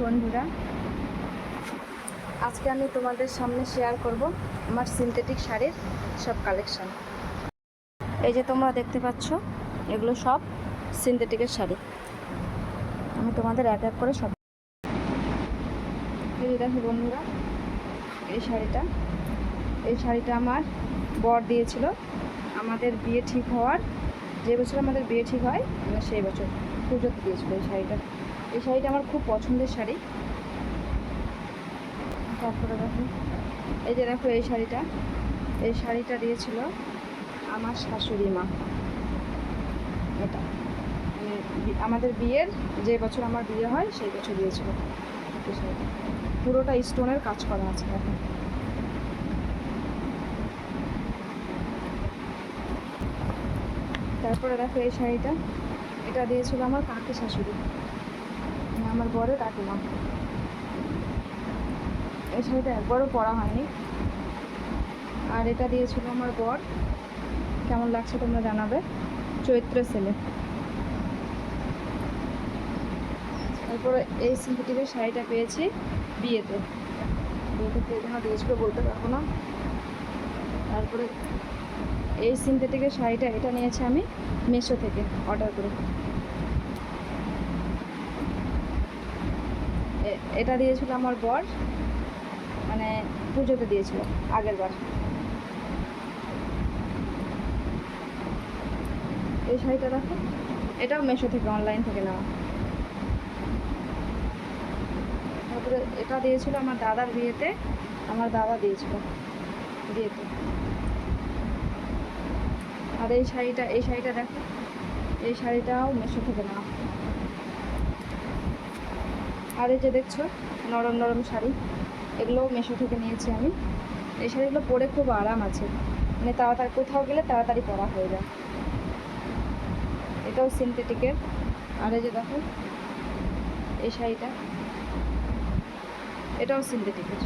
বন্ধুরা, আজকে আমি তোমাদের সামনে শেয়ার করব আমার সিনথেটিক শাড়ির সব কালেকশন। এই যে তোমরা দেখতে পাচ্ছ, এগুলো সব সিনথেটিকের শাড়ি। আমি তোমাদের এক এক করে সব এই দেখো বন্ধুরা, এই শাড়িটা আমার বর দিয়েছিল আমাদের বিয়ে ঠিক হওয়ার, যে বছর আমাদের বিয়ে ঠিক হয় মানে সেই বছর পুজোতে দিয়েছিল এই শাড়িটা আমার খুব পছন্দের শাড়ি। তারপরে দেখো, এই যে দেখো এই শাড়িটা দিয়েছিল আমার শাশুড়ি মা। এটা আমাদের বিয়ের যে বছর আমার বিয়ে হয় সেই বছর দিয়েছিল এই শাড়িটা। পুরোটা স্টোনের কাজ করা আছে দেখো। তারপরে দেখো এই শাড়িটা, এটা দিয়েছিল আমার কাকি শাশুড়ি, আমার বরের কাকিমা। এই শাড়িটা একবারও পরা হয়নি। আর এটা দিয়েছিল আমার বর, কেমন লাগছে তোমরা জানাবে, চৈত্র সেলে। তারপরে এই সিনথেটিকের শাড়িটা পেয়েছি বিয়েতে কে যেন দিয়েছিল বলতে পারবো না। তারপরে এই সিনথেটিকের শাড়িটা, এটা নিয়েছি আমি মিশো থেকে অর্ডার করে। এটা দিয়েছিল আমার বর, মানে পুজোতে দিয়েছিল আগের বার। এই শাড়িটা দেখো, এটাও মিশো থেকে অনলাইন থেকে নেওয়া। তারপরে এটা দিয়েছিল আমার দাদার বিয়েতে, আমার দাদা দিয়েছিল বিয়েতে। আর এই শাড়িটা দেখো, এই শাড়িটাও মিশো থেকে নেওয়া। আর এই যে দেখছো নরম নরম শাড়ি, এগুলোও মিশো থেকে নিয়েছি আমি। এই শাড়িগুলো পরে খুব আরাম আছে, মানে তাড়াতাড়ি কোথাও গেলে তাড়াতাড়ি পরা হয়ে যায়। এটাও সিনথেটিকের। আর এই যে দেখো এই শাড়িটা, এটাও সিনথেটিকের।